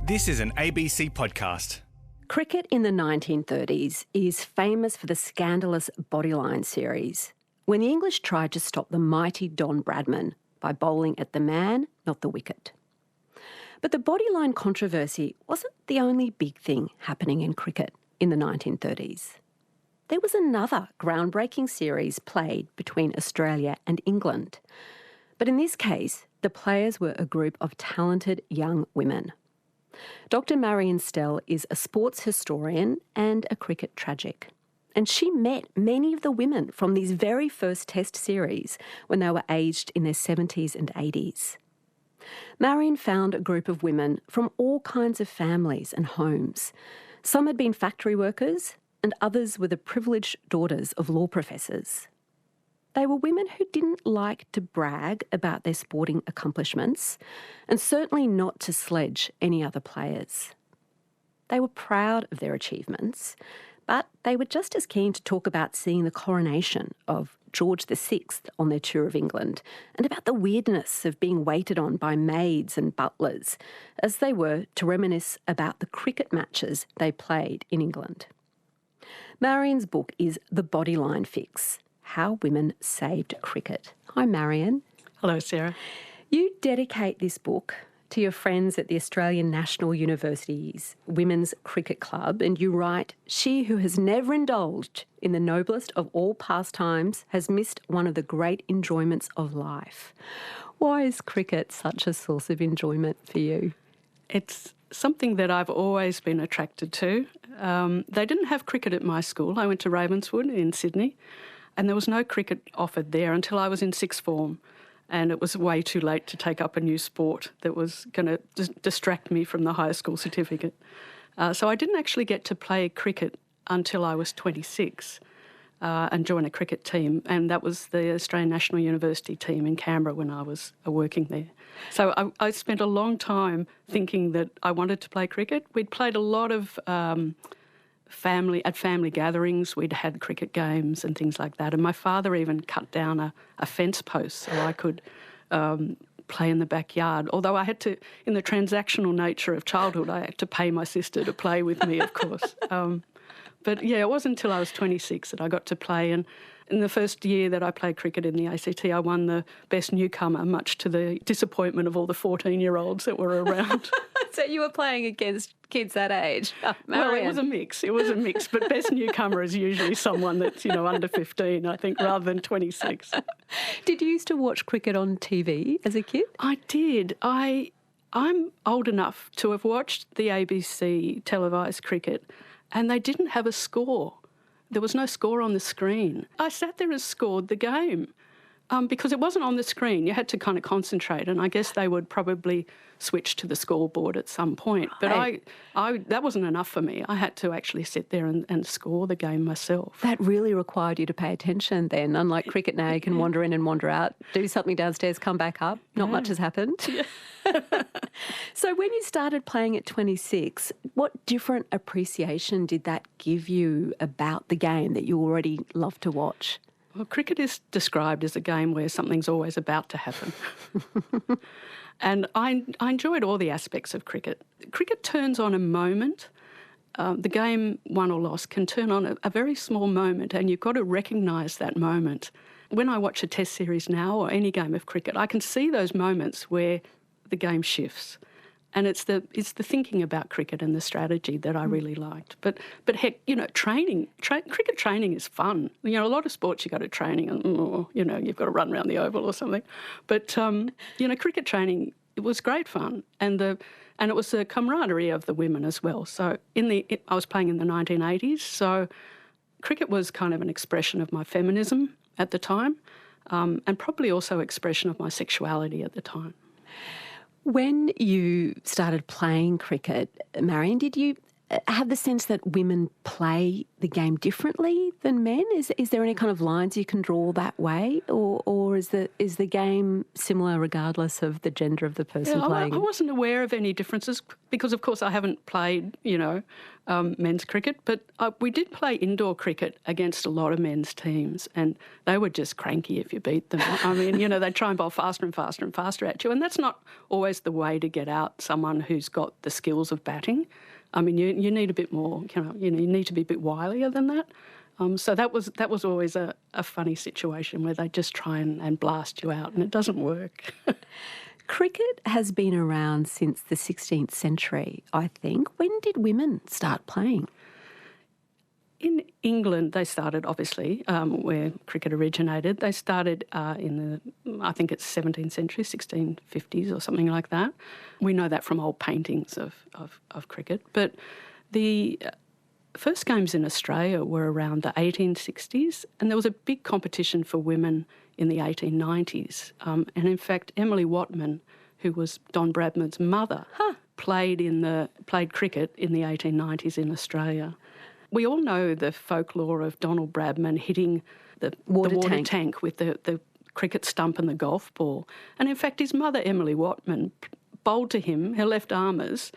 This is an ABC podcast. Cricket in the 1930s is famous for the scandalous Bodyline series, when the English tried to stop the mighty Don Bradman by bowling at the man, not the wicket. But the Bodyline controversy wasn't the only big thing happening in cricket in the 1930s. There was another groundbreaking series played between Australia and England. But in this case, the players were a group of talented young women. Dr. Marion Stell is a sports historian and a cricket tragic. And she met many of the women from these very first Test series when they were aged in their 70s and 80s. Marion found a group of women from all kinds of families and homes. Some had been factory workers and others were the privileged daughters of law professors. They were women who didn't like to brag about their sporting accomplishments and certainly not to sledge any other players. They were proud of their achievements, but they were just as keen to talk about seeing the coronation of George VI on their tour of England and about the weirdness of being waited on by maids and butlers as they were to reminisce about the cricket matches they played in England. Marion's book is The Bodyline Fix: How Women Saved Cricket. Hi, Marion. Hello, Sarah. You dedicate this book to your friends at the Australian National University's Women's Cricket Club, and you write, "She who has never indulged in the noblest of all pastimes has missed one of the great enjoyments of life." Why is cricket such a source of enjoyment for you? It's something that I've always been attracted to. They didn't have cricket at my school. I went to Ravenswood in Sydney, and there was no cricket offered there until I was in sixth form. And it was way too late to take up a new sport that was going to distract me from the high school certificate. So I didn't actually get to play cricket until I was 26 and join a cricket team. And that was the Australian National University team in Canberra when I was working there. So I spent a long time thinking that I wanted to play cricket. We'd played a lot of family gatherings. We'd had cricket games and things like that. And my father even cut down a fence post so I could play in the backyard. Although I had to, in the transactional nature of childhood, I had to pay my sister to play with me, of course. But yeah, it wasn't until I was 26 that I got to play. And in the first year that I played cricket in the ACT, I won the best newcomer, much to the disappointment of all the 14-year-olds that were around. So you were playing against kids that age? Oh, well, it was a mix. But best newcomer is usually someone that's, under 15, I think, rather than 26. Did you used to watch cricket on TV as a kid? I did. I'm old enough to have watched the ABC televised cricket, and they didn't have a score. There was no score on the screen. I sat there and scored the game because it wasn't on the screen. You had to kind of concentrate, and I guess they would probably switch to the scoreboard at some point. But that wasn't enough for me. I had to actually sit there and score the game myself. That really required you to pay attention then. Unlike cricket now, you can wander in and wander out, do something downstairs, come back up. Not much has happened. Yeah. So when you started playing at 26, what different appreciation did that give you about the game that you already loved to watch? Well, cricket is described as a game where something's always about to happen. And I enjoyed all the aspects of cricket. Cricket turns on a moment. The game, won or lost, can turn on a very small moment, and you've got to recognise that moment. When I watch a Test series now or any game of cricket, I can see those moments where the game shifts. And it's the thinking about cricket and the strategy that I really liked. But heck, cricket training is fun. A lot of sports you go to training and, you've got to run around the oval or something. But, cricket training, it was great fun. And it was the camaraderie of the women as well. So I was playing in the 1980s, so cricket was kind of an expression of my feminism at the time, and probably also expression of my sexuality at the time. When you started playing cricket, Marion, did you have the sense that women play the game differently than men? Is there any kind of lines you can draw that way, or is the game similar regardless of the gender of the person playing? I wasn't aware of any differences because, of course, I haven't played, men's cricket, but we did play indoor cricket against a lot of men's teams, and they were just cranky if you beat them. I mean, they'd try and bowl faster and faster and faster at you, and that's not always the way to get out someone who's got the skills of batting. I mean, you need a bit more, you need to be a bit wilier than that. So that was always a funny situation where they just try and blast you out, and it doesn't work. Cricket has been around since the 16th century, I think. When did women start playing? In England, they started, obviously, where cricket originated. They started in I think it's 17th century, 1650s or something like that. We know that from old paintings of cricket. But the first games in Australia were around the 1860s, and there was a big competition for women in the 1890s. And in fact, Emily Watman, who was Don Bradman's mother, played cricket in the 1890s in Australia. We all know the folklore of Donald Bradman hitting the water tank with the cricket stump and the golf ball. And in fact, his mother, Emily Watman, bowled to him, her left armers,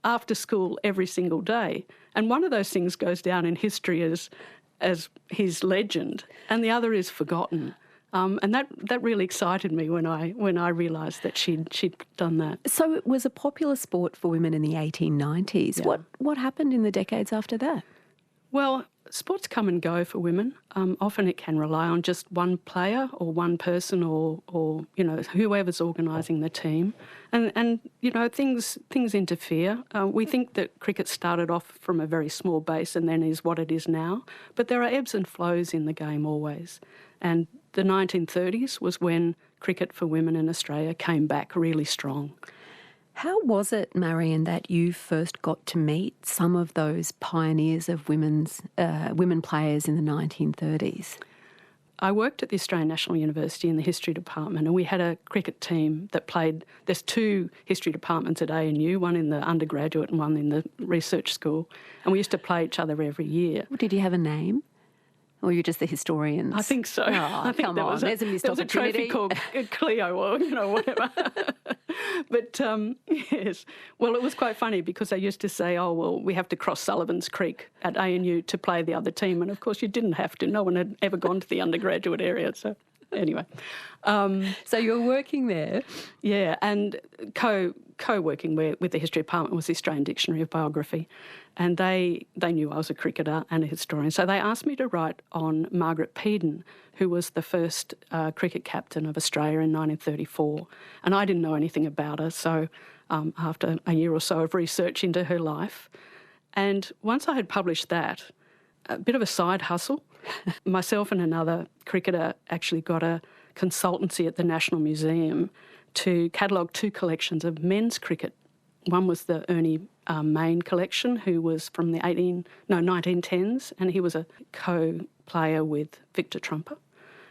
after school every single day. And one of those things goes down in history as his legend, and the other is forgotten. And that really excited me when I realised that she'd done that. So it was a popular sport for women in the 1890s. Yeah. What happened in the decades after that? Well, sports come and go for women. Often it can rely on just one player or one person or whoever's organising the team. And things interfere. We think that cricket started off from a very small base and then is what it is now. But there are ebbs and flows in the game always. And the 1930s was when cricket for women in Australia came back really strong. How was it, Marion, that you first got to meet some of those pioneers of women players in the 1930s? I worked at the Australian National University in the history department, and we had a cricket team that played. There's two history departments at ANU, one in the undergraduate and one in the research school, and we used to play each other every year. Did you have a name? Or were you just the historians? I think so. Oh, I think come on, there's a missed opportunity. There was a trophy called Cleo or, whatever. But, yes. Well, it was quite funny because they used to say, we have to cross Sullivan's Creek at ANU to play the other team. And, of course, you didn't have to. No one had ever gone to the undergraduate area. So, anyway. So you were working there? Yeah, and co-working with the history department was the Australian Dictionary of Biography. And they knew I was a cricketer and a historian. So they asked me to write on Margaret Peden, who was the first cricket captain of Australia in 1934. And I didn't know anything about her, so after a year or so of research into her life. And once I had published that, a bit of a side hustle, myself and another cricketer actually got a consultancy at the National Museum to catalogue two collections of men's cricket. One was the Ernie Main collection, who was from the 1910s, and he was a co-player with Victor Trumper.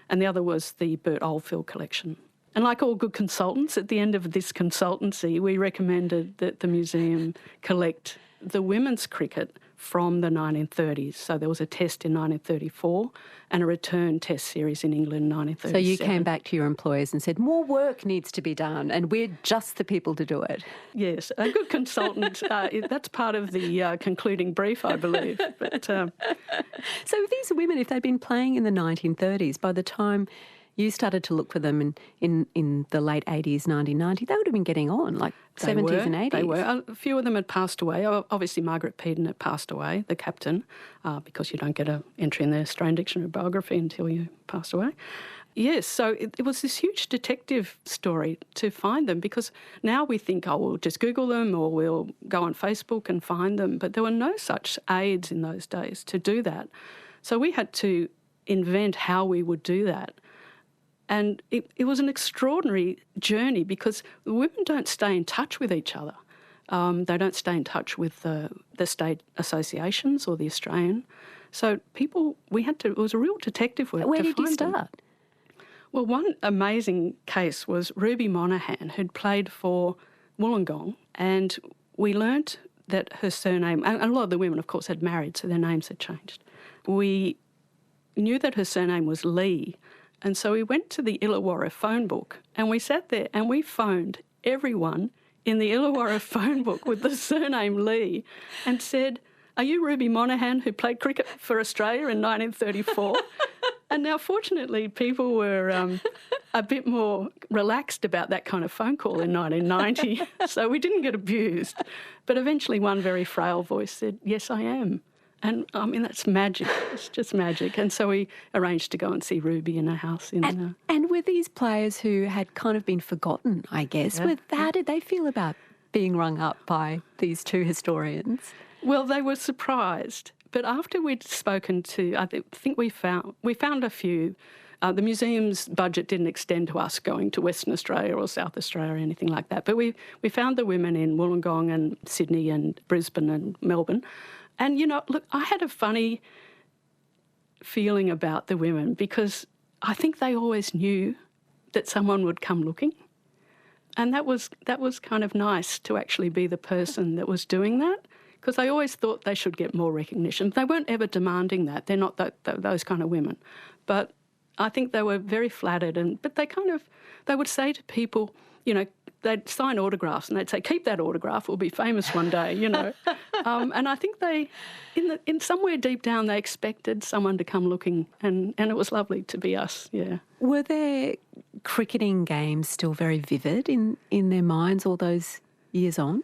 And the other was the Bert Oldfield collection. And like all good consultants, at the end of this consultancy, we recommended that the museum collect the women's cricket from the 1930s. So there was a test in 1934 and a return test series in England in 1937. So you came back to your employers and said, more work needs to be done and we're just the people to do it. Yes, a good consultant, that's part of the concluding brief, I believe. But So these women, if they'd been playing in the 1930s, by the time you started to look for them in the late 80s, 1990, they would have been getting on, like 70s and 80s. They were. A few of them had passed away. Obviously, Margaret Peden had passed away, the captain, because you don't get an entry in the Australian Dictionary of Biography until you pass away. Yes, so it was this huge detective story to find them, because now we think, we'll just Google them or we'll go on Facebook and find them, but there were no such aids in those days to do that. So we had to invent how we would do that. And it was an extraordinary journey because the women don't stay in touch with each other. They don't stay in touch with the state associations or the Australian. So it was a real detective work to find them. Where did you start? Well, one amazing case was Ruby Monaghan, who'd played for Wollongong, and we learnt that her surname, and a lot of the women, of course, had married, so their names had changed. We knew that her surname was Lee, and so we went to the Illawarra phone book and we sat there and we phoned everyone in the Illawarra phone book with the surname Lee and said, "Are you Ruby Monaghan who played cricket for Australia in 1934? And now, fortunately, people were a bit more relaxed about that kind of phone call in 1990, so we didn't get abused. But eventually one very frail voice said, "Yes, I am." And, I mean, that's magic. It's just magic. And so we arranged to go and see Ruby in her house. And were these players who had kind of been forgotten, I guess? Yeah. How did they feel about being rung up by these two historians? Well, they were surprised. But after we'd spoken to, I think we found a few. The museum's budget didn't extend to us going to Western Australia or South Australia or anything like that. But we found the women in Wollongong and Sydney and Brisbane and Melbourne. And, you know, look, I had a funny feeling about the women because I think they always knew that someone would come looking. And that was kind of nice to actually be the person that was doing that, because I always thought they should get more recognition. They weren't ever demanding that. They're not those kind of women. But I think they were very flattered. But they would say to people, you know, they'd sign autographs and they'd say, "Keep that autograph, we'll be famous one day," you know. And I think they, in somewhere deep down, they expected someone to come looking, and it was lovely to be us, yeah. Were their cricketing games still very vivid in their minds all those years on?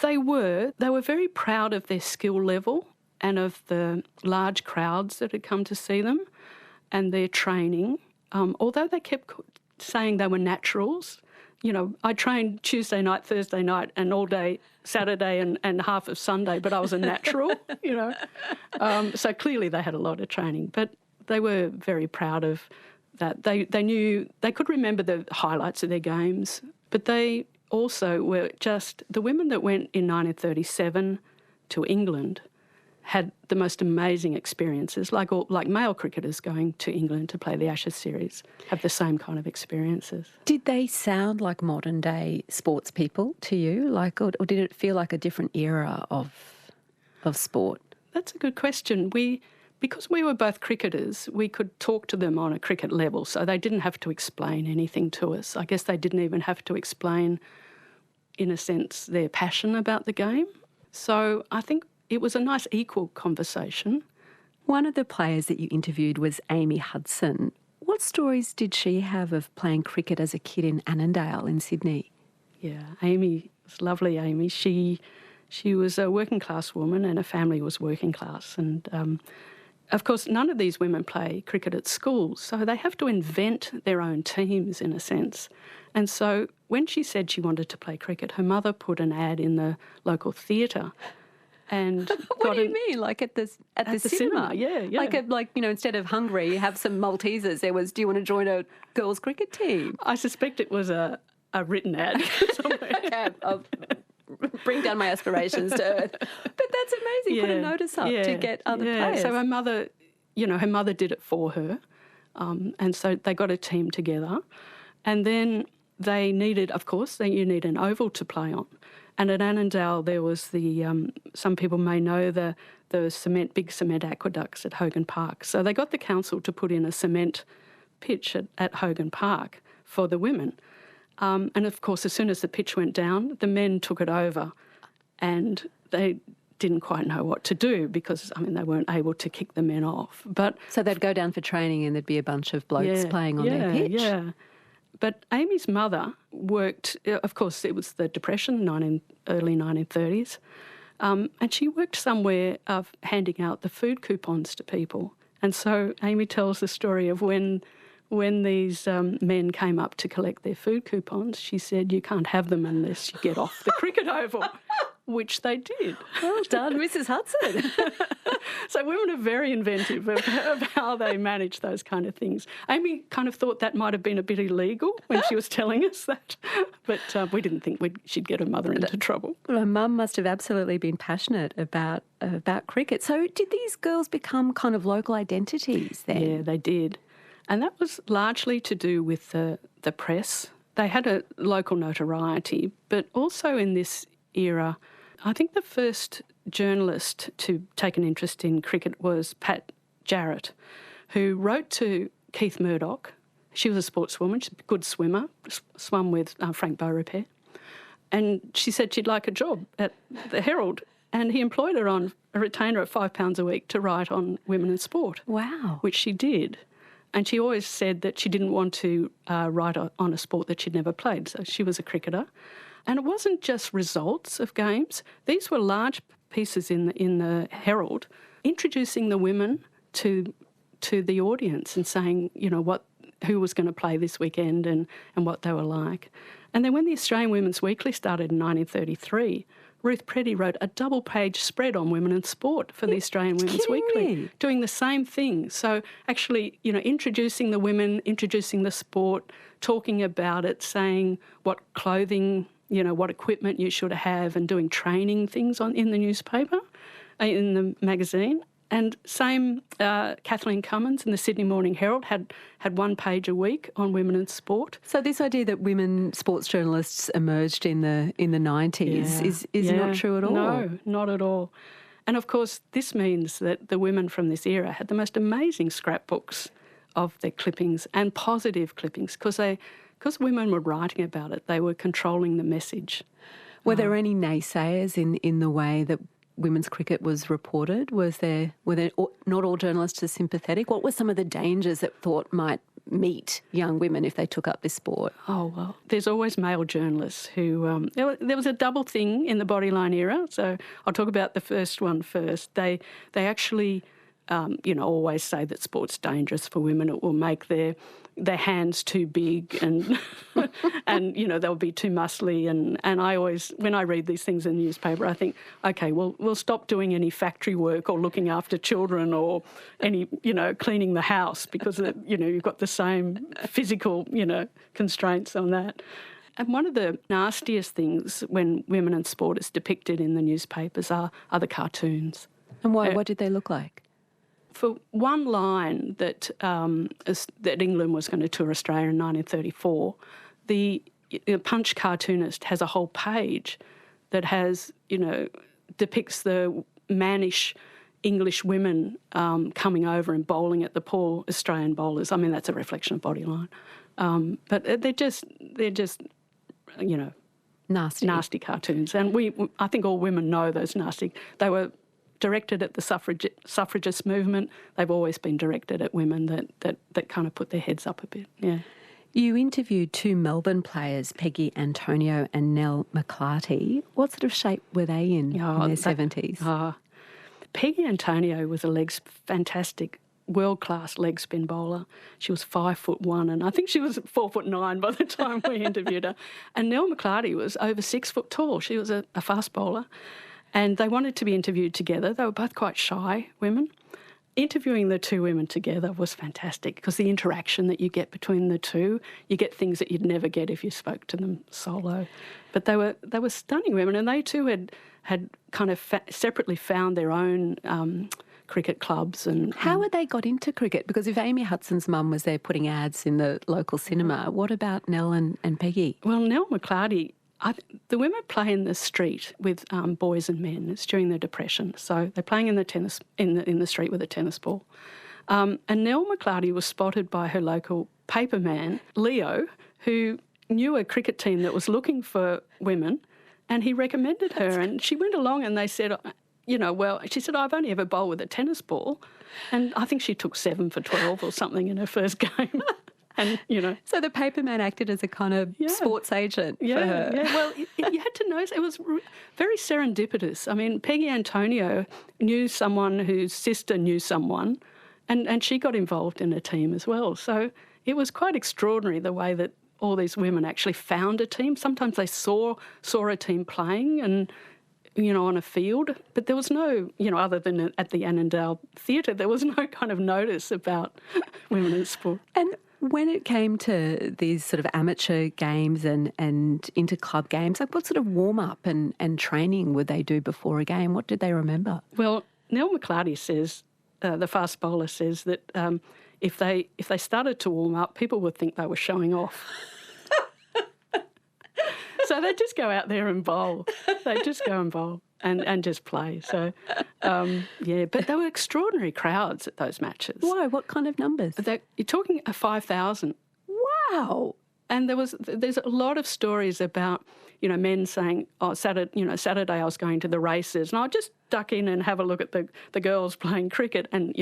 They were very proud of their skill level and of the large crowds that had come to see them and their training, although they kept saying they were naturals. You know, I trained Tuesday night, Thursday night and all day Saturday and half of Sunday, but I was a natural, you know. So clearly they had a lot of training, but they were very proud of that. They knew, they could remember the highlights of their games, but they also were just, the women that went in 1937 to England had the most amazing experiences, like male cricketers going to England to play the Ashes series have the same kind of experiences. Did they sound like modern day sports people to you, or did it feel like a different era of sport? That's a good question. Because we were both cricketers, we could talk to them on a cricket level, so they didn't have to explain anything to us. I guess they didn't even have to explain, in a sense, their passion about the game. So I think it was a nice equal conversation. One of the players that you interviewed was Amy Hudson. What stories did she have of playing cricket as a kid in Annandale in Sydney? Yeah, Amy was lovely, Amy. She was a working class woman and her family was working class. And of course, none of these women play cricket at school, so they have to invent their own teams in a sense. And so when she said she wanted to play cricket, her mother put an ad in the local theatre. And what do you mean? Like at the cinema? Yeah. Like instead of hungry, you have some Maltesers. There was, "Do you want to join a girls' cricket team?" I suspect it was a written ad somewhere. Okay, I'll bring down my aspirations to earth. But that's amazing. Yeah, put a notice up to get other players. So her mother did it for her, and so they got a team together, and then they needed, of course, you need an oval to play on. And at Annandale, there was some people may know the big cement aqueducts at Hogan Park. So they got the council to put in a cement pitch at Hogan Park for the women. And of course, as soon as the pitch went down, the men took it over and they didn't quite know what to do because, they weren't able to kick the men off. So they'd go down for training and there'd be a bunch of blokes playing on their pitch? Yeah. But Amy's mother worked, of course, it was the Depression, early 1930s, and she worked somewhere of handing out the food coupons to people. And so Amy tells the story of when these men came up to collect their food coupons, she said, "You can't have them unless you get off the cricket oval," which they did. Well done, Mrs. Hudson. So women are very inventive of how they manage those kind of things. Amy kind of thought that might have been a bit illegal when she was telling us that, but we didn't think she'd get her mother into trouble. Well, her mum must have absolutely been passionate about cricket. So did these girls become kind of local identities then? Yeah, they did. And that was largely to do with the press. They had a local notoriety, but also in this era, I think the first journalist to take an interest in cricket was Pat Jarrett, who wrote to Keith Murdoch. She was a sportswoman, she's a good swimmer, swum with Frank Beaurepaire. And she said she'd like a job at the Herald. And he employed her on a retainer of £5 a week to write on women in sport. Wow. Which she did. And she always said that she didn't want to write on a sport that she'd never played. So she was a cricketer. And it wasn't just results of games. These were large pieces in the Herald introducing the women to the audience and saying, who was going to play this weekend and what they were like. And then when the Australian Women's Weekly started in 1933, Ruth Preddy wrote a double-page spread on women in sport for the Australian Women's Weekly, doing the same thing. So actually, introducing the women, introducing the sport, talking about it, saying what clothing, what equipment you should have, and doing training things in the newspaper, in the magazine. And same, Kathleen Cummins in the Sydney Morning Herald had one page a week on women in sport. So this idea that women sports journalists emerged in the 90s is not true at all? No, not at all. And of course, this means that the women from this era had the most amazing scrapbooks of their clippings, and positive clippings, because women were writing about it. They were controlling the message. Were there any naysayers in the way that women's cricket was reported? Were there not all journalists as sympathetic? What were some of the dangers that thought might meet young women if they took up this sport? Oh, well, there's always male journalists who... there was a double thing in the bodyline era, so I'll talk about the first one first. They actually, always say that sport's dangerous for women. It will make their hands too big and they'll be too muscly, and I always, when I read these things in the newspaper, I think, okay, well, we'll stop doing any factory work or looking after children or any cleaning the house, because you've got the same physical constraints on that. And one of the nastiest things when women in sport is depicted in the newspapers are the cartoons. And what did they look like? For one line that England was going to tour Australia in 1934, the Punch cartoonist has a whole page that has, depicts the mannish English women coming over and bowling at the poor Australian bowlers. I mean, that's a reflection of bodyline. But they're just nasty cartoons. And I think all women know those nasty. They were directed at the suffragist movement. They've always been directed at women that kind of put their heads up a bit, yeah. You interviewed two Melbourne players, Peggy Antonio and Nell McClarty. What sort of shape were they in their 70s? Peggy Antonio was a fantastic, world-class leg spin bowler. She was 5'1", and I think she was 4'9" by the time we interviewed her. And Nell McClarty was over 6 foot tall. She was a fast bowler. And they wanted to be interviewed together. They were both quite shy women. Interviewing the two women together was fantastic, because the interaction that you get between the two, you get things that you'd never get if you spoke to them solo. But they were stunning women, and they too had kind of separately found their own cricket clubs. And how had they got into cricket? Because if Amy Hudson's mum was there putting ads in the local cinema, what about Nell and Peggy? Well, Nell McClarty, the women play in the street with boys and men. It's during the Depression, so they're playing in the street with a tennis ball. And Nell McClarty was spotted by her local paperman, Leo, who knew a cricket team that was looking for women, and he recommended her. And she went along, and they said, she said, I've only ever bowled with a tennis ball, and I think she took 7 for 12 or something in her first game. And, So the paperman acted as a kind of sports agent for her. Yeah, well, you had to know, it was very serendipitous. I mean, Peggy Antonio knew someone whose sister knew someone, and she got involved in a team as well. So it was quite extraordinary the way that all these women actually found a team. Sometimes they saw a team playing and, on a field, but there was no, other than at the Annandale Theatre, there was no kind of notice about women in sport. And when it came to these sort of amateur games and inter-club games, like what sort of warm-up and training would they do before a game? What did they remember? Well, Nell McClarty says, the fast bowler says that if they started to warm up, people would think they were showing off. So they just go out there and bowl. They just go and bowl and just play. So, but there were extraordinary crowds at those matches. Why? What kind of numbers? You're talking 5,000. Wow. And there's a lot of stories about, men saying, Saturday I was going to the races and I'll just duck in and have a look at the girls playing cricket and,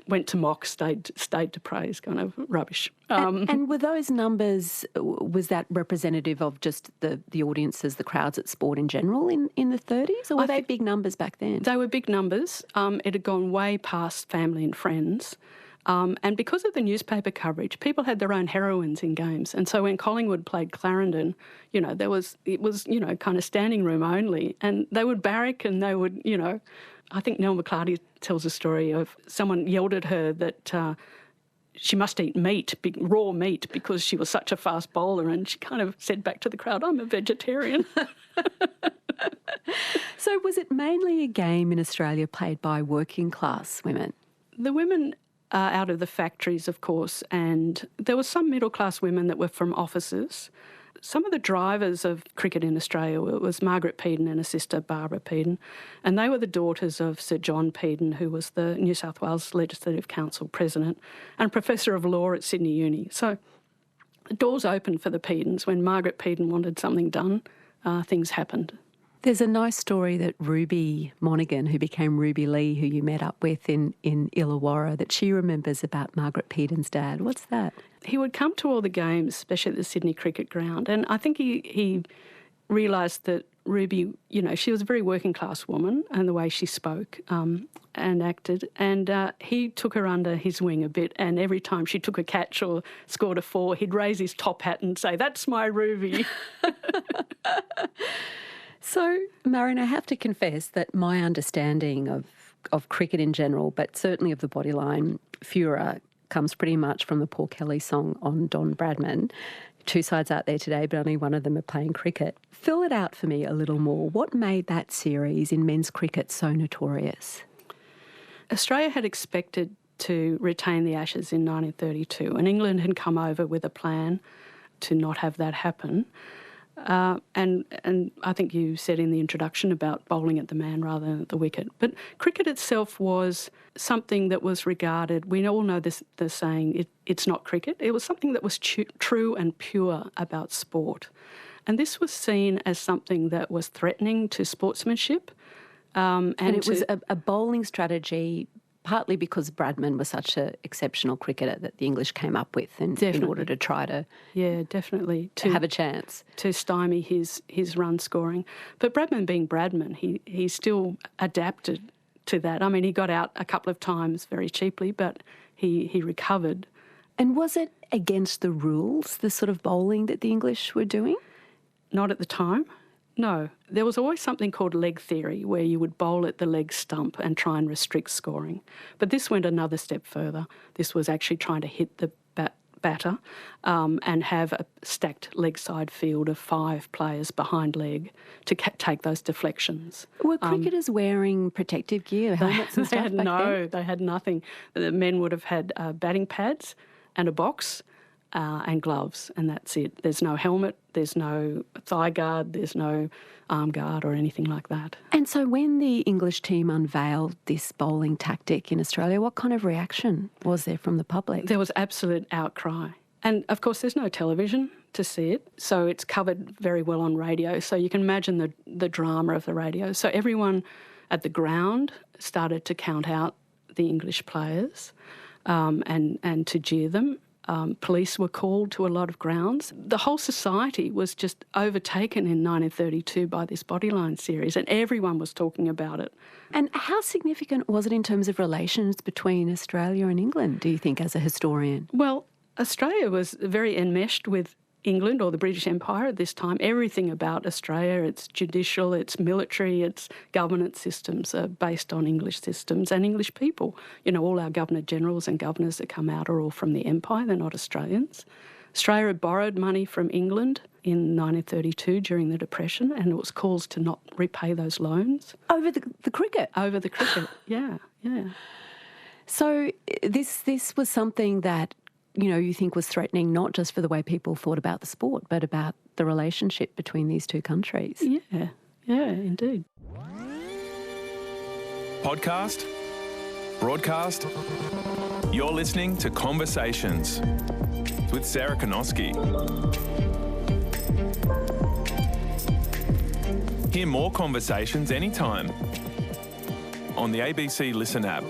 went to mock, stayed to praise kind of rubbish. And were those numbers, was that representative of just the audiences, the crowds at sport in general in the 30s, or were they big numbers back then? They were big numbers. It had gone way past family and friends. And because of the newspaper coverage, people had their own heroines in games. And so when Collingwood played Clarendon, it was kind of standing room only. And they would barrack and they would, I think Nell McClarty tells a story of someone yelled at her that she must eat meat, raw meat, because she was such a fast bowler. And she kind of said back to the crowd, I'm a vegetarian. So was it mainly a game in Australia played by working class women? The women out of the factories, of course, and there were some middle-class women that were from offices. Some of the drivers of cricket in Australia was Margaret Peden and her sister Barbara Peden, and they were the daughters of Sir John Peden, who was the New South Wales Legislative Council president and professor of law at Sydney Uni. So the doors opened for the Pedens. When Margaret Peden wanted something done, things happened. There's a nice story that Ruby Monaghan, who became Ruby Lee, who you met up with in Illawarra, that she remembers about Margaret Peden's dad. What's that? He would come to all the games, especially at the Sydney Cricket Ground, and I think he realised that Ruby, she was a very working class woman and the way she spoke and acted, and he took her under his wing a bit, and every time she took a catch or scored a four, he'd raise his top hat and say, "That's my Ruby." So, Marion, I have to confess that my understanding of cricket in general, but certainly of the bodyline furor, comes pretty much from the Paul Kelly song on Don Bradman. Two sides out there today, but only one of them are playing cricket. Fill it out for me a little more. What made that series in men's cricket so notorious? Australia had expected to retain the Ashes in 1932, and England had come over with a plan to not have that happen. And I think you said in the introduction about bowling at the man rather than at the wicket. But cricket itself was something that was regarded, we all know the saying, it's not cricket. It was something that was true and pure about sport. And this was seen as something that was threatening to sportsmanship. And it was a bowling strategy, partly because Bradman was such an exceptional cricketer that the English came up with in order to try to to have a chance. To stymie his run scoring. But Bradman being Bradman, he still adapted to that. I mean, he got out a couple of times very cheaply, but he recovered. And was it against the rules, the sort of bowling that the English were doing? Not at the time. No, there was always something called leg theory, where you would bowl at the leg stump and try and restrict scoring. But this went another step further. This was actually trying to hit the batter and have a stacked leg side field of 5 players behind leg to take those deflections. Were cricketers wearing protective gear, helmets and stuff back then? No, they had nothing. The men would have had batting pads and a box, and gloves, and that's it. There's no helmet, there's no thigh guard, there's no arm guard or anything like that. And so when the English team unveiled this bowling tactic in Australia, what kind of reaction was there from the public? There was absolute outcry. And, of course, there's no television to see it, so it's covered very well on radio. So you can imagine the drama of the radio. So everyone at the ground started to count out the English players and to jeer them. Police were called to a lot of grounds. The whole society was just overtaken in 1932 by this Bodyline series, and everyone was talking about it. And how significant was it in terms of relations between Australia and England, do you think, as a historian? Well, Australia was very enmeshed with England or the British Empire at this time. Everything about Australia, its judicial, its military, its governance systems are based on English systems and English people. All our Governor-Generals and governors that come out are all from the Empire, they're not Australians. Australia had borrowed money from England in 1932 during the Depression, and it was calls to not repay those loans. Over the cricket? Over the cricket, yeah. So this was something that you think was threatening not just for the way people thought about the sport, but about the relationship between these two countries. Yeah, indeed. Podcast, broadcast. You're listening to Conversations with Sarah Konoski. Hear more conversations anytime on the ABC Listen app,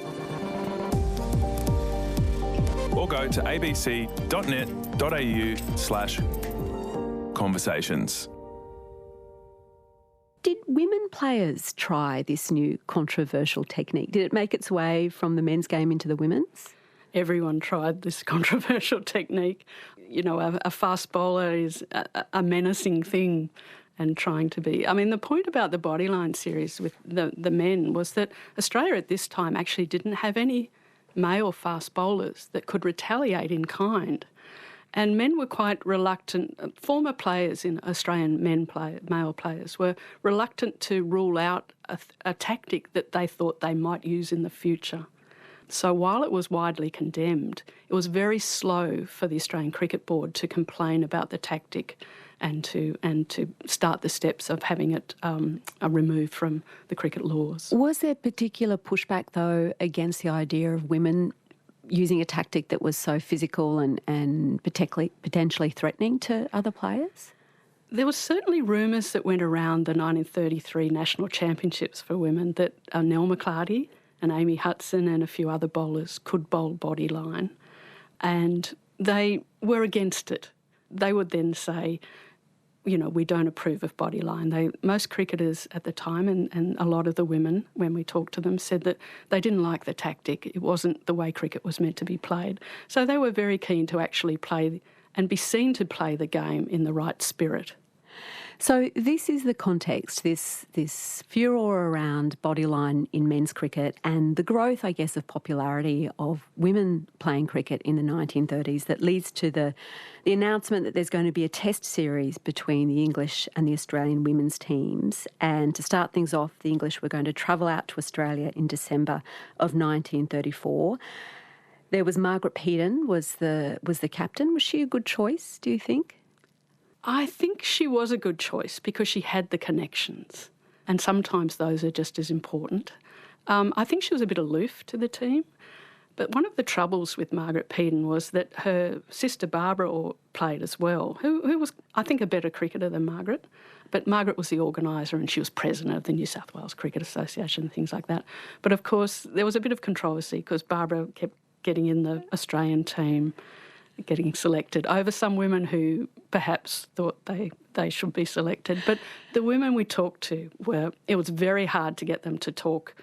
or go to abc.net.au/conversations. Did women players try this new controversial technique? Did it make its way from the men's game into the women's? Everyone tried this controversial technique. A fast bowler is a menacing thing, and trying to be... I mean, the point about the Bodyline series with the men was that Australia at this time actually didn't have any male fast bowlers that could retaliate in kind. And men were quite reluctant. Former players in Australian male players were reluctant to rule out a tactic that they thought they might use in the future. So while it was widely condemned, it was very slow for the Australian Cricket Board to complain about the tactic and to start the steps of having it removed from the cricket laws. Was there particular pushback, though, against the idea of women using a tactic that was so physical and potentially threatening to other players? There was certainly rumours that went around the 1933 National Championships for women that Nell and Amy Hudson and a few other bowlers could bowl Bodyline, and they were against it. They would then say, we don't approve of Bodyline. Most cricketers at the time, and a lot of the women, when we talked to them, said that they didn't like the tactic. It wasn't the way cricket was meant to be played. So they were very keen to actually play and be seen to play the game in the right spirit. So this is the context, this furore around Bodyline in men's cricket and the growth, I guess, of popularity of women playing cricket in the 1930s that leads to the announcement that there's going to be a test series between the English and the Australian women's teams. And to start things off, the English were going to travel out to Australia in December of 1934. There was Margaret Peden was the captain. Was she a good choice, do you think? I think she was a good choice because she had the connections, and sometimes those are just as important. I think she was a bit aloof to the team, but one of the troubles with Margaret Peden was that her sister Barbara played as well, who was, I think, a better cricketer than Margaret, but Margaret was the organiser and she was president of the New South Wales Cricket Association and things like that. But of course there was a bit of controversy because Barbara kept getting in the Australian team, getting selected over some women who perhaps thought they should be selected. But the women we talked to it was very hard to get them to talk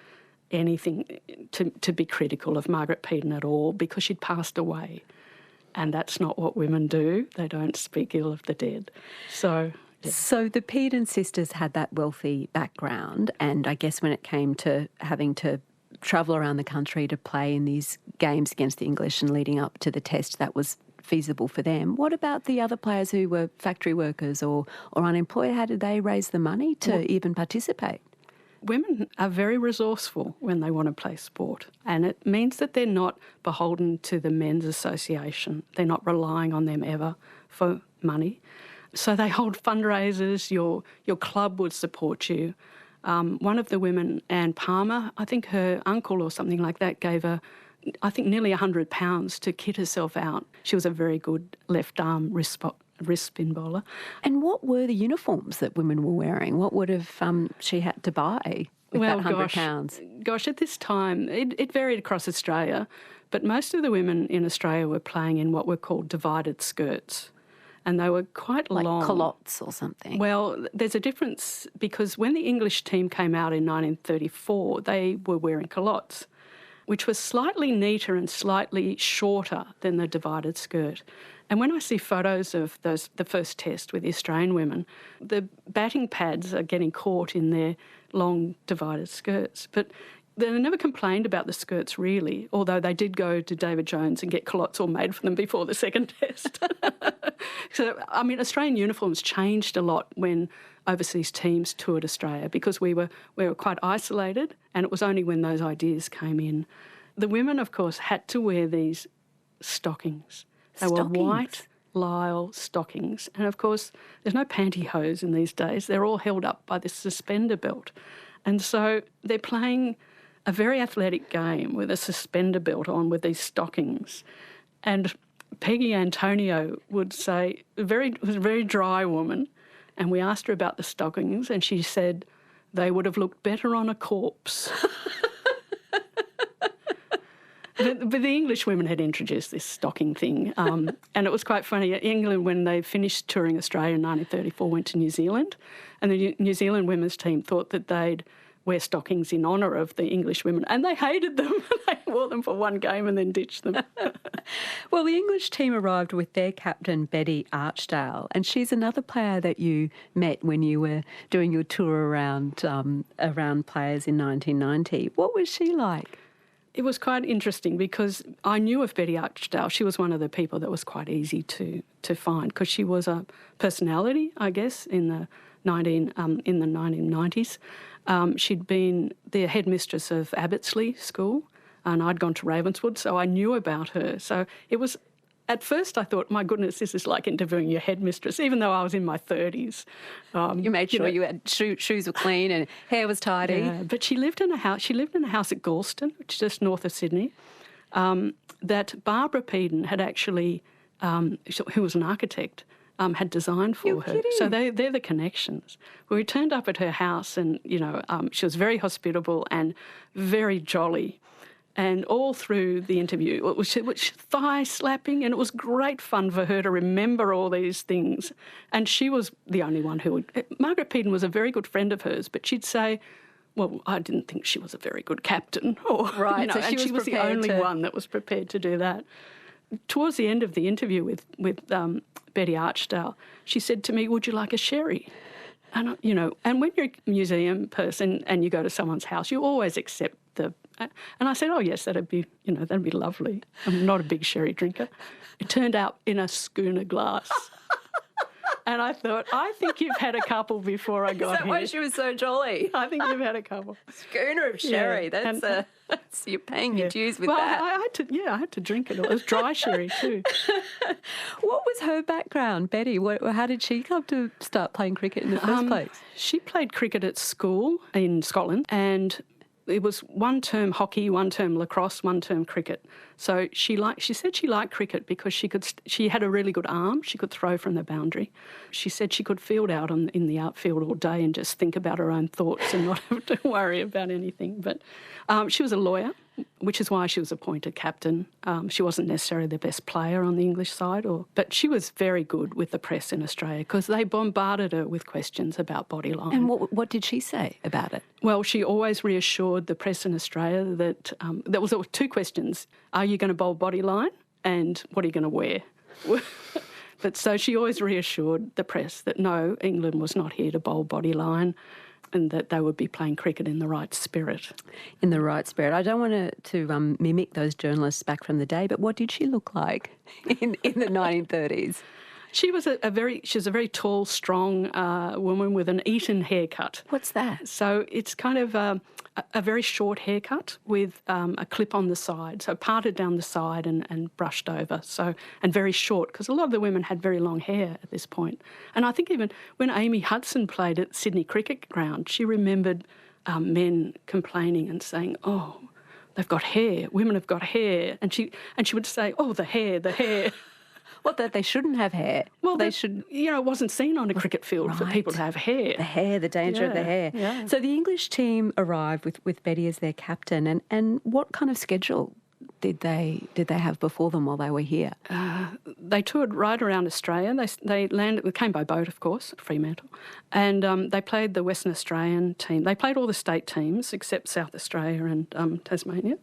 anything, to be critical of Margaret Peden at all because she'd passed away. And that's not what women do. They don't speak ill of the dead. So... yeah. So the Peden sisters had that wealthy background, and I guess when it came to having to travel around the country to play in these games against the English and leading up to the test, that was feasible for them. What about the other players who were factory workers or unemployed? How did they raise the money to even participate? Women are very resourceful when they want to play sport, and it means that they're not beholden to the men's association. They're not relying on them ever for money. So they hold fundraisers, your club would support you. One of the women, Anne Palmer, I think her uncle or something like that gave her, I think, nearly £100 to kit herself out. She was a very good left-arm wrist spin bowler. And what were the uniforms that women were wearing? What would have she had to buy with that £100? Gosh, at this time, it varied across Australia, but most of the women in Australia were playing in what were called divided skirts. And they were quite long. Like culottes or something? Well, there's a difference because when the English team came out in 1934, they were wearing culottes, which was slightly neater and slightly shorter than the divided skirt. And when I see photos of the first test with the Australian women, the batting pads are getting caught in their long divided skirts. But they never complained about the skirts really, although they did go to David Jones and get culottes all made for them before the second test. So, I mean, Australian uniforms changed a lot when overseas teams toured Australia because we were quite isolated, and it was only when those ideas came in. The women, of course, had to wear these stockings. They were white lisle stockings. And, of course, there's no pantyhose in these days. They're all held up by this suspender belt. And so they're playing a very athletic game with a suspender belt on with these stockings. And Peggy Antonio would say, was a very dry woman, and we asked her about the stockings, and she said they would have looked better on a corpse. But the English women had introduced this stocking thing, and it was quite funny. England, when they finished touring Australia in 1934, went to New Zealand, and the New Zealand women's team thought that they'd wear stockings in honour of the English women, and they hated them. They wore them for one game and then ditched them. Well, the English team arrived with their captain, Betty Archdale, and she's another player that you met when you were doing your tour around players in 1990. What was she like? It was quite interesting because I knew of Betty Archdale. She was one of the people that was quite easy to find because she was a personality, I guess, in the 1990s. She'd been the headmistress of Abbotsleigh School, and I'd gone to Ravenswood, so I knew about her. So it was, at first I thought, my goodness, this is like interviewing your headmistress, even though I was in my 30s. You made sure you had shoes were clean and hair was tidy. Yeah, but she lived in a house. She lived in a house at Galston, which is just north of Sydney, that Barbara Peden had actually, who was an architect, had designed for You're her. kidding. So they're the connections. We turned up at her house and, she was very hospitable and very jolly. And all through the interview, it was thigh slapping, and it was great fun for her to remember all these things. And she was the only one who would... Margaret Peden was a very good friend of hers, but she'd say, well, I didn't think she was a very good captain. Or, right, so she was the only one that was prepared to do that. Towards the end of the interview with Betty Archdale, she said to me, would you like a sherry? And, and when you're a museum person and you go to someone's house, you always accept the... And I said, oh, yes, that'd be lovely. I'm not a big sherry drinker. It turned out in a schooner glass. And I thought, I think you've had a couple before I got here. Is that why she was so jolly? I think you've had a couple. Schooner of sherry. Yeah. That's you're paying your dues with well, that. I had to drink it. It was dry sherry too. What was her background, Betty? How did she come to start playing cricket in the first place? She played cricket at school in Scotland, and it was one term hockey, one term lacrosse, one term cricket. So she said she liked cricket because she had a really good arm. She could throw from the boundary. She said she could field out in the outfield all day and just think about her own thoughts and not have to worry about anything. But she was a lawyer, which is why she was appointed captain. She wasn't necessarily the best player on the English side, but she was very good with the press in Australia because they bombarded her with questions about body line. And what did she say about it? Well, she always reassured the press in Australia that there were two questions. Are you going to bowl body line, and what are you going to wear? But so she always reassured the press that no, England was not here to bowl body line, and that they would be playing cricket in the right spirit. In the right spirit. I don't want to mimic those journalists back from the day, but what did she look like in the 1930s? She was a very tall, strong woman with an Eton haircut. What's that? So it's kind of a very short haircut with a clip on the side, so parted down the side and brushed over. And very short, because a lot of the women had very long hair at this point. And I think even when Amy Hudson played at Sydney Cricket Ground, she remembered men complaining and saying, "Oh, they've got hair. Women have got hair," and she would say, "Oh, the hair." What, that they shouldn't have hair? Well, they should. It wasn't seen on a cricket field for people to have hair. The hair, the danger of the hair. Yeah. So the English team arrived with Betty as their captain, and what kind of schedule did they have before them while they were here? They toured right around Australia. They came by boat, of course, at Fremantle, and they played the Western Australian team. They played all the state teams except South Australia and Tasmania.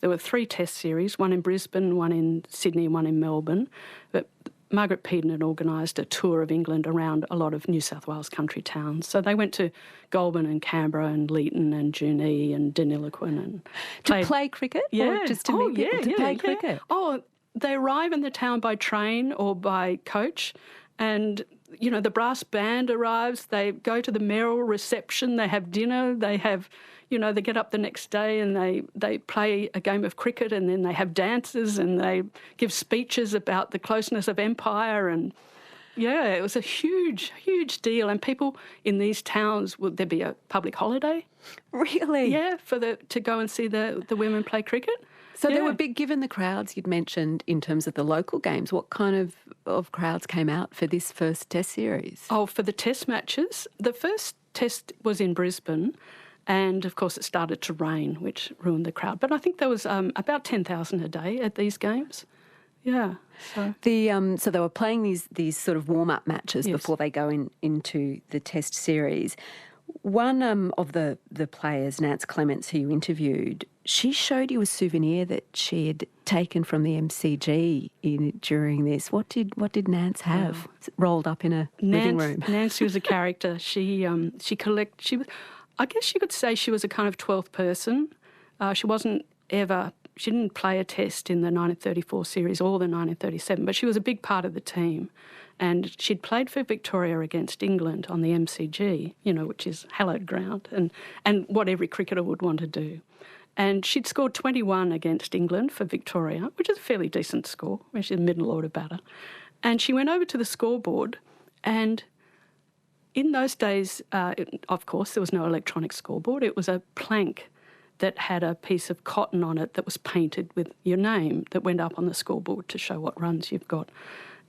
There were 3 test series, one in Brisbane, one in Sydney, one in Melbourne. But Margaret Peden had organised a tour of England around a lot of New South Wales country towns. So they went to Goulburn and Canberra and Leeton and Junee and Deniliquin and to play cricket? Yeah. Or just to meet people to play cricket? Oh, they arrive in the town by train or by coach, and you know, the brass band arrives, they go to the mayoral reception, they have dinner, they have, you know, they get up the next day and they play a game of cricket, and then they have dances and they give speeches about the closeness of empire. And yeah, it was a huge, huge deal. And people in these towns, would there be a public holiday? Really? Yeah, to go and see the women play cricket. So they were big, given the crowds you'd mentioned in terms of the local games. What kind of crowds came out for this first Test series? Oh, for the Test matches, the first Test was in Brisbane, and of course it started to rain, which ruined the crowd. But I think there was about 10,000 a day at these games. Yeah. So So they were playing these sort of warm-up matches before they go into the Test series. One of the players, Nance Clements, who you interviewed, she showed you a souvenir that she had taken from the MCG during this. What did Nance have rolled up in a living room? Nance was a character. She was, I guess you could say, she was a kind of 12th person. She didn't play a Test in the 1934 series or the 1937, but she was a big part of the team. And she'd played for Victoria against England on the MCG, you know, which is hallowed ground and what every cricketer would want to do. And she'd scored 21 against England for Victoria, which is a fairly decent score. She's a middle order batter. And she went over to the scoreboard, and in those days, of course, there was no electronic scoreboard. It was a plank that had a piece of cotton on it that was painted with your name that went up on the scoreboard to show what runs you've got.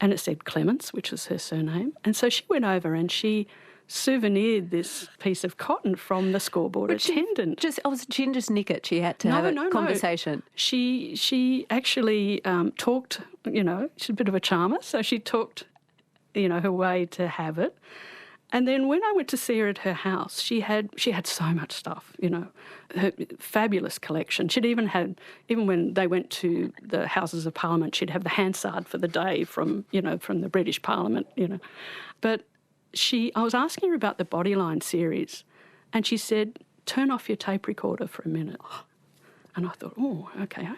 And it said Clements, which was her surname. And so she went over and she souvenired this piece of cotton from the scoreboard attendant. She didn't just nick it. She had to have a conversation. No. She actually talked, you know, she's a bit of a charmer, so she talked, you know, her way to have it. And then when I went to see her at her house, she had so much stuff, you know, her fabulous collection. She'd even when they went to the Houses of Parliament, she'd have the Hansard for the day from the British Parliament, you know. But I was asking her about the Bodyline series, and she said, turn off your tape recorder for a minute. And I thought, oh, okay.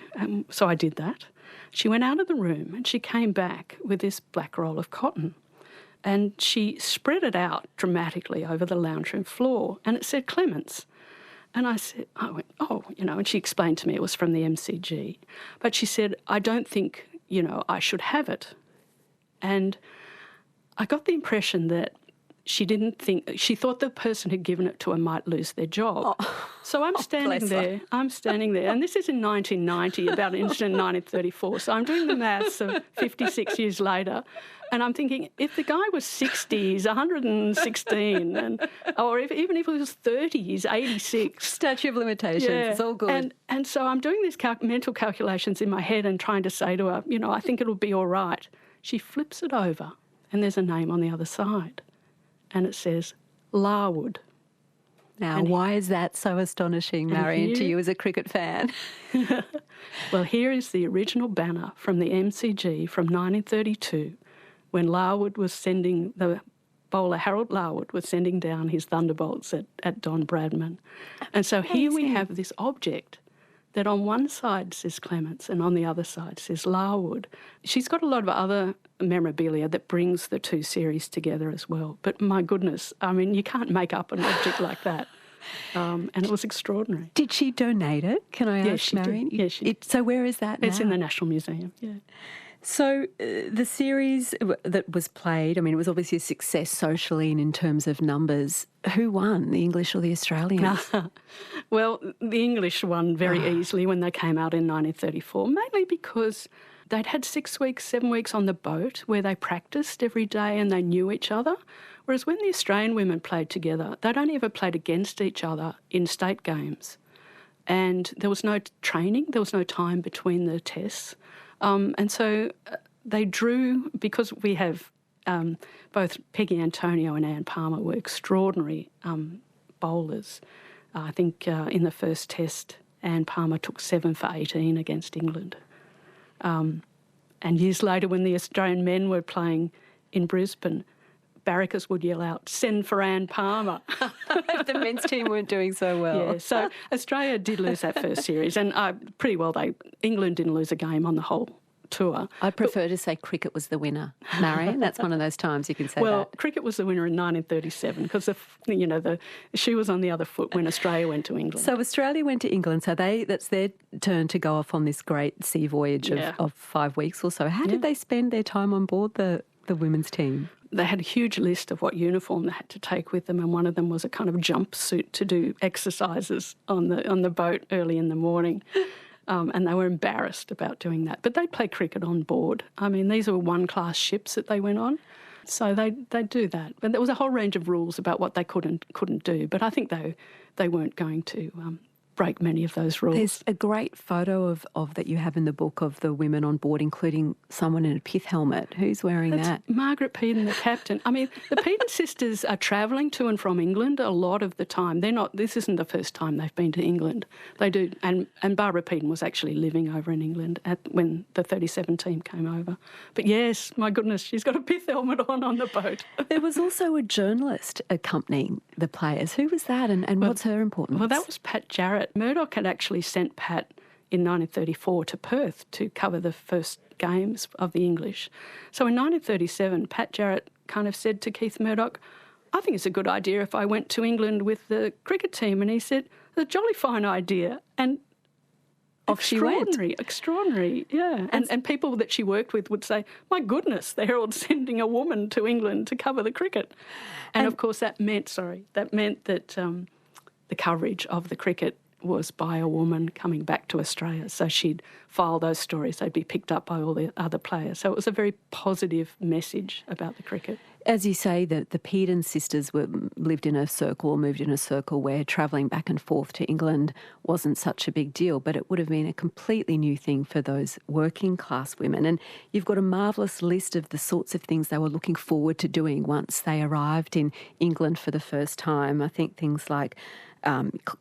So I did that. She went out of the room and she came back with this black roll of cotton. And she spread it out dramatically over the lounge room floor, and it said Clements. And I went, oh, you know, and she explained to me it was from the MCG. But she said, I don't think, you know, I should have it. And I got the impression that she thought the person who'd given it to her might lose their job. Oh. So I'm standing there, and this is in 1990, about an incident in 1934. So I'm doing the maths of 56 years later, and I'm thinking, if the guy was 60, he's 116, or even if he was 30, he's 86. Statute of limitations, it's all good. And so I'm doing these mental calculations in my head and trying to say to her, you know, I think it'll be all right. She flips it over, and there's a name on the other side. And it says Larwood. Now, why is that so astonishing, Marion, to you as a cricket fan? Well, here is the original banner from the MCG from 1932, when the bowler Harold Larwood was sending down his thunderbolts at Don Bradman. And so here we have this object that on one side says Clements and on the other side says Larwood. She's got a lot of other memorabilia that brings the two series together as well. But my goodness, I mean, you can't make up an object like that. And it was extraordinary. Did she donate it? Can I ask, Marion? Yes, she did. So where is that now? It's in the National Museum, yeah. So the series that was played, I mean, it was obviously a success socially and in terms of numbers. Who won, the English or the Australians? Well, the English won very easily when they came out in 1934, mainly because they'd had 6 weeks, 7 weeks on the boat where they practised every day and they knew each other. Whereas when the Australian women played together, they'd only ever played against each other in state games. And there was no training, there was no time between the tests. And so they drew, because we have both Peggy Antonio and Anne Palmer were extraordinary bowlers. I think in the first test, Anne Palmer took 7 for 18 against England. And years later, when the Australian men were playing in Brisbane, barrackers would yell out, "Send for Anne Palmer." The men's team weren't doing so well. Yeah, so Australia did lose that first series, and pretty well England didn't lose a game on the whole tour. I'd prefer to say cricket was the winner, Marion. That's one of those times you can say Well, that. cricket was the winner in 1937 because she was on the other foot when Australia went to England. So Australia went to England, so that's their turn to go off on this great sea voyage of 5 weeks or so. How did they spend their time on board the women's team? They had a huge list of what uniform they had to take with them, and one of them was a kind of jumpsuit to do exercises on the boat early in the morning. And they were embarrassed about doing that. But they played cricket on board. I mean, these were one-class ships that they went on. So they do that. But there was a whole range of rules about what they could and couldn't do. But I think they weren't going to break many of those rules. There's a great photo of that you have in the book of the women on board, including someone in a pith helmet. Who's wearing that? Margaret Peden, the captain. I mean, the Peden sisters are travelling to and from England a lot of the time. This isn't the first time they've been to England. They do, and Barbara Peden was actually living over in England when the 37 team came over. But yes, my goodness, she's got a pith helmet on the boat. There was also a journalist accompanying the players. Who was that, and what's her importance? Well, that was Pat Jarrett. Murdoch had actually sent Pat in 1934 to Perth to cover the first games of the English. So in 1937, Pat Jarrett kind of said to Keith Murdoch, I think it's a good idea if I went to England with the cricket team. And he said, it's a jolly fine idea. And off she went. Extraordinary, yeah. And people that she worked with would say, my goodness, the Herald's sending a woman to England to cover the cricket. And of course that meant that the coverage of the cricket was by a woman coming back to Australia. So she'd file those stories. They'd be picked up by all the other players. So it was a very positive message about the cricket. As you say, the Peden sisters lived in a circle or moved in a circle where travelling back and forth to England wasn't such a big deal, but it would have been a completely new thing for those working class women. And you've got a marvellous list of the sorts of things they were looking forward to doing once they arrived in England for the first time. I think things like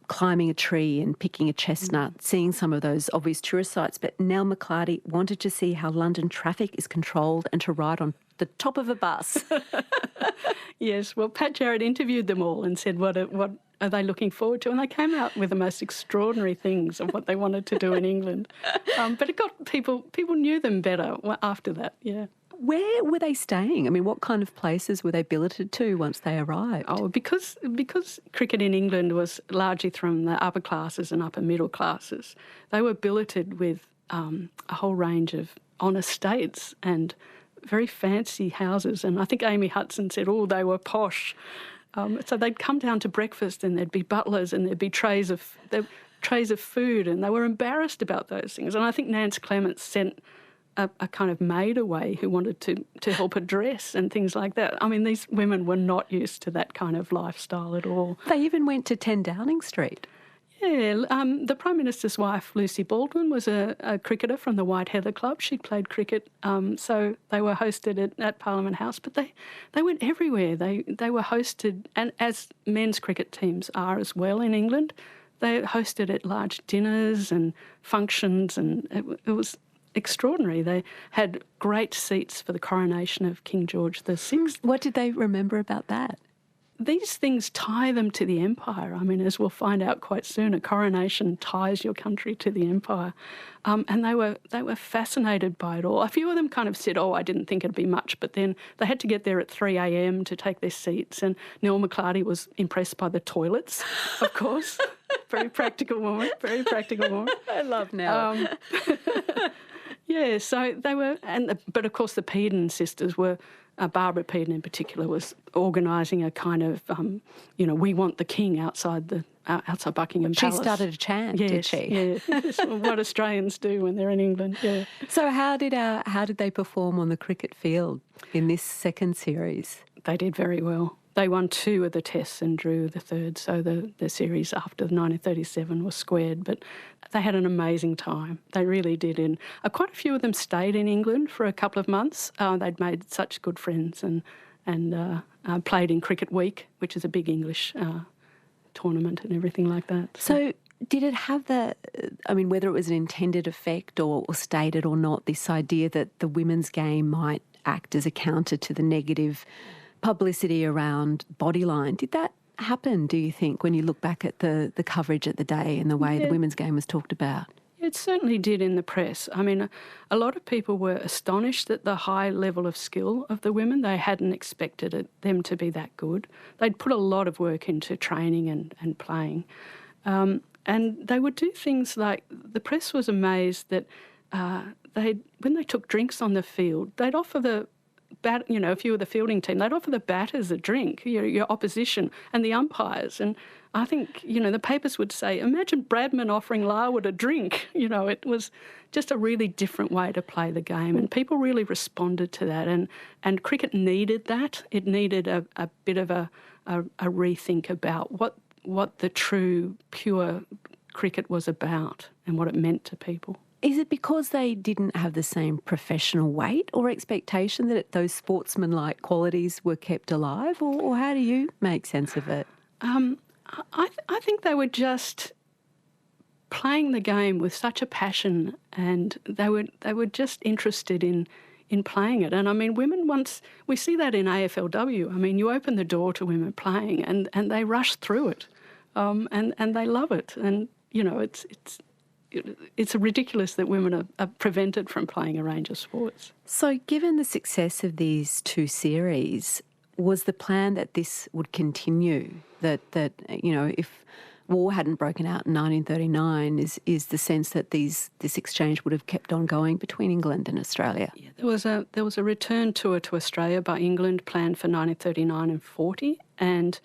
climbing a tree and picking a chestnut, seeing some of those obvious tourist sites. But Nell McClarty wanted to see how London traffic is controlled and to ride on the top of a bus. Yes, well, Pat Jarrett interviewed them all and said, what are they looking forward to? And they came out with the most extraordinary things of what they wanted to do in England. But it got people knew them better after that, yeah. Where were they staying? I mean, what kind of places were they billeted to once they arrived? Oh, because cricket in England was largely from the upper classes and upper middle classes, they were billeted with a whole range of on estates and very fancy houses. And I think Amy Hudson said, they were posh. So they'd come down to breakfast and there'd be butlers and there'd be trays of food, and they were embarrassed about those things. And I think Nance Clements sent a kind of maid away who wanted to help her dress and things like that. I mean, these women were not used to that kind of lifestyle at all. They even went to 10 Downing Street. Yeah, the Prime Minister's wife, Lucy Baldwin, was a cricketer from the White Heather Club. She'd played cricket, so they were hosted at Parliament House, but they went everywhere. They were hosted, and as men's cricket teams are as well in England, they hosted at large dinners and functions, and it was extraordinary. They had great seats for the coronation of King George VI. What did they remember about that? These things tie them to the empire. I mean, as we'll find out quite soon, a coronation ties your country to the empire. And they were fascinated by it all. A few of them kind of said, I didn't think it'd be much, but then they had to get there at 3 a.m. to take their seats. And Nell McClarty was impressed by the toilets, of course. Very practical woman, very practical woman. I love Nell. Yeah, so they were, but of course the Peden sisters were, Barbara Peden in particular was organising a kind of, we want the king outside Buckingham Palace. She started a chant, did she? Yeah, what Australians do when they're in England, yeah. So how did they perform on the cricket field in this second series? They did very well. They won 2 of the tests and drew the third, so the series after 1937 was squared. But they had an amazing time. They really did. And quite a few of them stayed in England for a couple of months. They'd made such good friends and played in Cricket Week, which is a big English tournament and everything like that. So did it have whether it was an intended effect or stated or not, this idea that the women's game might act as a counter to the negative publicity around bodyline? Did that happen, do you think, when you look back at the coverage at the day and the way the women's game was talked about? It certainly did in the press. I mean, a lot of people were astonished at the high level of skill of the women. They hadn't expected them to be that good. They'd put a lot of work into training and playing. And they would do things like, the press was amazed that when they took drinks on the field, they'd offer if you were the fielding team, they'd offer the batters a drink, your opposition, and the umpires. And I think, the papers would say, imagine Bradman offering Larwood a drink. It was just a really different way to play the game, and people really responded to that. And cricket needed that. It needed a bit of a rethink about what the true, pure cricket was about and what it meant to people. Is it because they didn't have the same professional weight or expectation that those sportsmanlike qualities were kept alive, or how do you make sense of it? I think they were just playing the game with such a passion, and they were just interested in playing it. And I mean, women, once we see that in AFLW, I mean, you open the door to women playing and they rush through it, and they love it. And it's ridiculous that women are prevented from playing a range of sports. So given the success of these two series, was the plan that this would continue, that if war hadn't broken out in 1939, is the sense that this exchange would have kept on going between England and Australia? Yeah, there was a return tour to Australia by England planned for 1939 and 40, and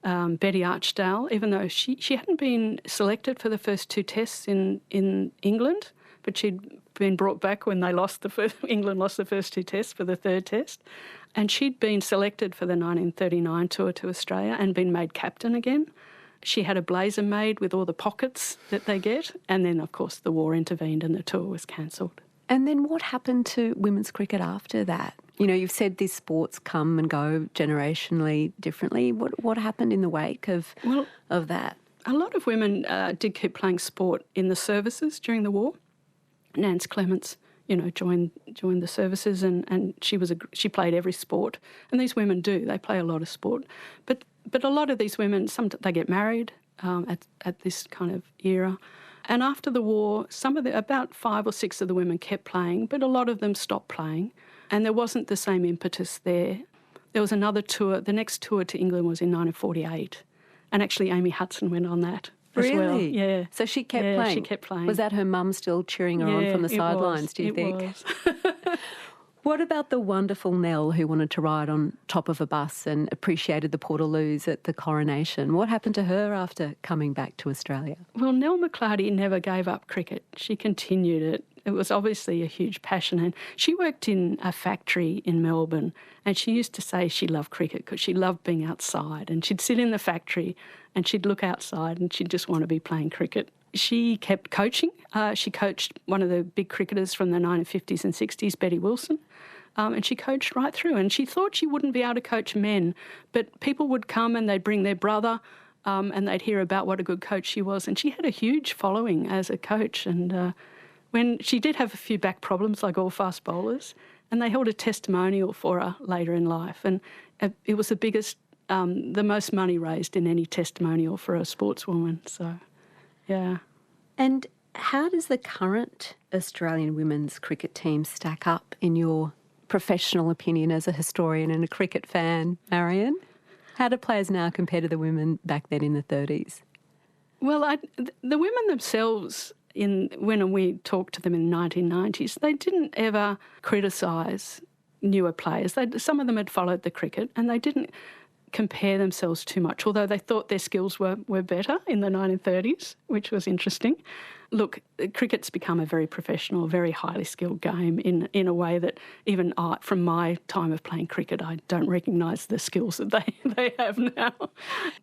Betty Archdale, even though she hadn't been selected for the first two tests in England, but she'd been brought back when England lost the first two tests for the third test, and she'd been selected for the 1939 tour to Australia and been made captain again. She had a blazer made with all the pockets that they get, and then, of course, the war intervened and the tour was cancelled. And then what happened to women's cricket after that? You've said these sports come and go generationally differently. What happened in the wake of that? A lot of women did keep playing sport in the services during the war. Nance Clements, joined the services, and she played every sport. And these women do; they play a lot of sport. But a lot of these women, they get married at this kind of era. And after the war, about 5 or 6 of the women kept playing, but a lot of them stopped playing, and there wasn't the same impetus there. There was another tour. The next tour to England was in 1948, and actually Amy Hudson went on that. Really? As well. Yeah. So she kept playing? Yeah, she kept playing. Was that her mum still cheering her on from the sidelines, do you think? It was. What about the wonderful Nell who wanted to ride on top of a bus and appreciated the Portaloos at the coronation? What happened to her after coming back to Australia? Well, Nell McClarty never gave up cricket. She continued it. It was obviously a huge passion. And she worked in a factory in Melbourne, and she used to say she loved cricket because she loved being outside. And she'd sit in the factory and she'd look outside and she'd just want to be playing cricket. She kept coaching. She coached one of the big cricketers from the 1950s and 60s, Betty Wilson, and she coached right through. And she thought she wouldn't be able to coach men, but people would come and they'd bring their brother and they'd hear about what a good coach she was. And she had a huge following as a coach. And when she did have a few back problems, like all fast bowlers, and they held a testimonial for her later in life. And it was the biggest, the most money raised in any testimonial for a sportswoman. So, yeah. And how does the current Australian women's cricket team stack up in your professional opinion as a historian and a cricket fan, Marion? How do players now compare to the women back then in the 30s? Well, the women themselves, when we talked to them in the 1990s, they didn't ever criticise newer players. Some of them had followed the cricket and they didn't compare themselves too much, although they thought their skills were better in the 1930s, which was interesting. Look, cricket's become a very professional, very highly skilled game in a way that even from my time of playing cricket, I don't recognise the skills that they have now.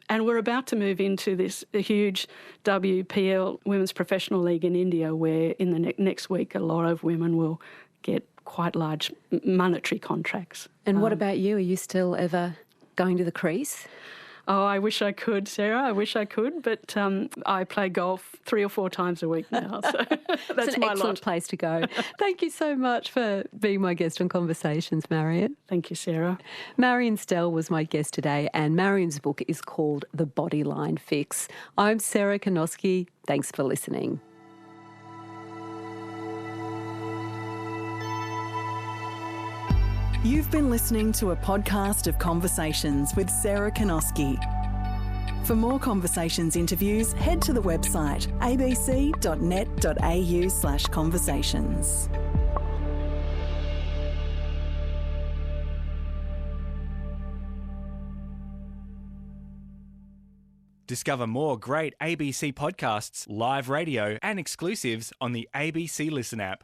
And we're about to move into this huge WPL, Women's Professional League in India, where in the next week a lot of women will get quite large monetary contracts. And what about you? Are you still ever going to the crease? Oh, I wish I could, Sarah. I wish I could, but I play golf 3 or 4 times a week now, so that's it's an my excellent lot. place to go. Thank you so much for being my guest on Conversations, Marion. Thank you, Sarah. Marion Stell was my guest today, and Marion's book is called The Bodyline Fix. I'm Sarah Konoski. Thanks for listening. You've been listening to a podcast of Conversations with Sarah Kanoski. For more Conversations interviews, head to the website abc.net.au/conversations. Discover more great ABC podcasts, live radio, and exclusives on the ABC Listen app.